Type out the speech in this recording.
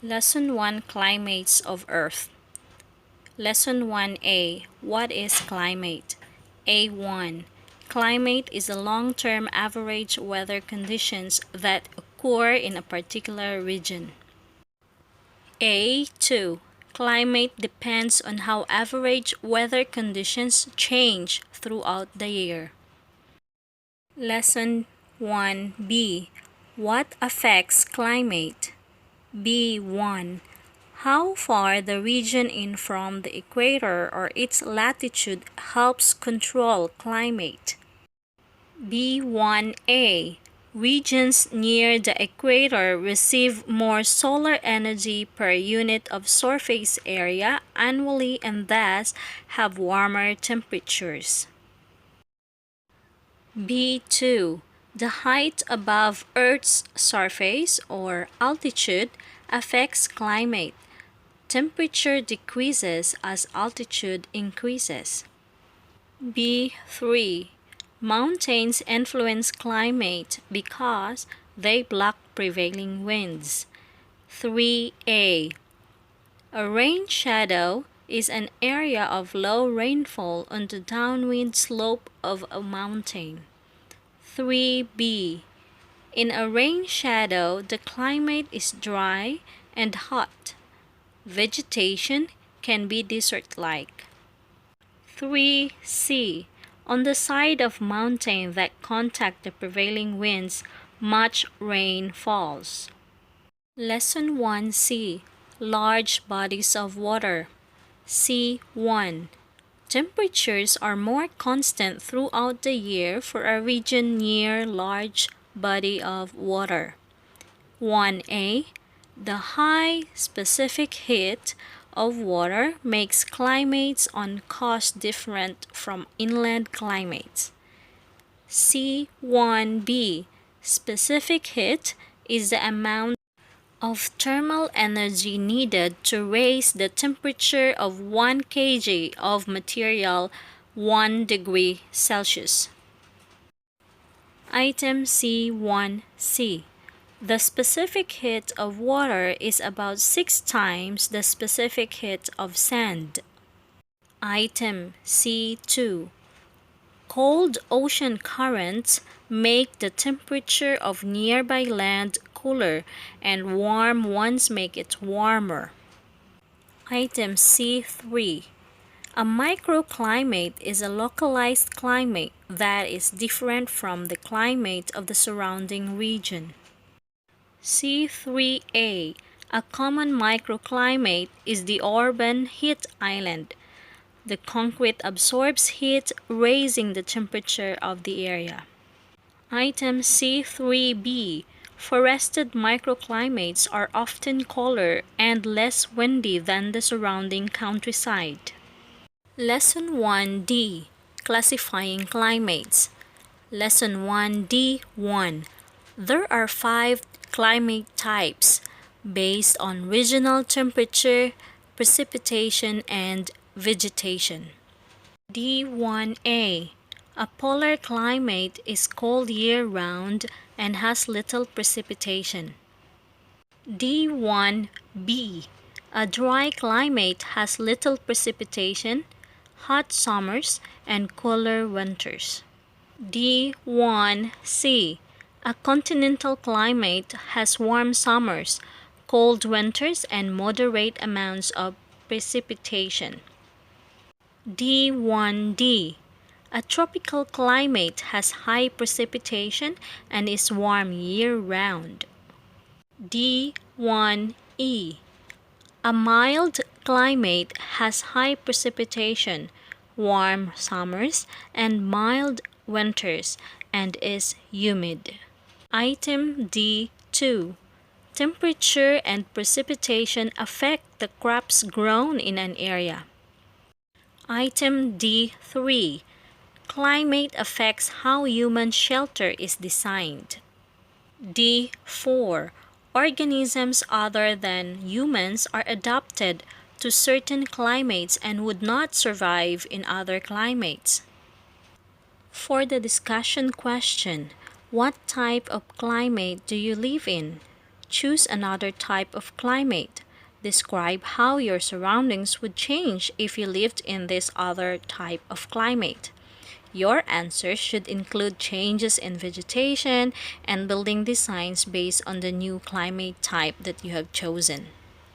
Lesson 1, Climates of Earth. Lesson 1A, What is climate? A1. Climate is the long-term average weather conditions that occur in a particular region. A2. Climate depends on how average weather conditions change throughout the year. Lesson 1B. What affects climate? B1. How far the region in from the equator or its latitude helps control climate. B1A. Regions near the equator receive more solar energy per unit of surface area annually and thus have warmer temperatures. B2. The height above Earth's surface or altitude affects climate. Temperature decreases as altitude increases. B3. Mountains influence climate because they block prevailing winds. 3A. A rain shadow is an area of low rainfall on the downwind slope of a mountain. 3B. In a rain shadow, the climate is dry and hot. Vegetation can be desert-like. 3C. On the side of mountain that contact the prevailing winds, much rain falls. Lesson 1C. Large bodies of water. C1. Temperatures are more constant throughout the year for a region near large body of water. 1A. The high specific heat of water makes climates on coast different from inland climates. C1B. Specific heat is the amount of thermal energy needed to raise the temperature of 1 kg of material 1 degree Celsius. Item C1C. The specific heat of water is about 6 times the specific heat of sand. Item C2. Cold ocean currents make the temperature of nearby land cooler and warm ones make it warmer. Item C3. A microclimate is a localized climate that is different from the climate of the surrounding region. C3A. A common microclimate is the urban heat island. The concrete absorbs heat, raising the temperature of the area. Item C3B. Forested microclimates are often cooler and less windy than the surrounding countryside. Lesson 1D. Classifying climates. Lesson 1D1. There are 5 climate types based on regional temperature, precipitation, and vegetation. D1A. A polar climate is cold year-round and has little precipitation. D1B. A dry climate has little precipitation, hot summers, and cooler winters. D1C. A continental climate has warm summers, cold winters, and moderate amounts of precipitation. D1D. A tropical climate has high precipitation and is warm year-round. D1E. A mild climate has high precipitation, warm summers, and mild winters, and is humid. Item D2. Temperature and precipitation affect the crops grown in an area. Item D3. Climate affects how human shelter is designed. D4. Organisms other than humans are adapted to certain climates and would not survive in other climates. For the discussion question, what type of climate do you live in? choose another type of climate. Describe how your surroundings would change if you lived in this other type of climate. Your answers should include changes in vegetation and building designs based on the new climate type that you have chosen.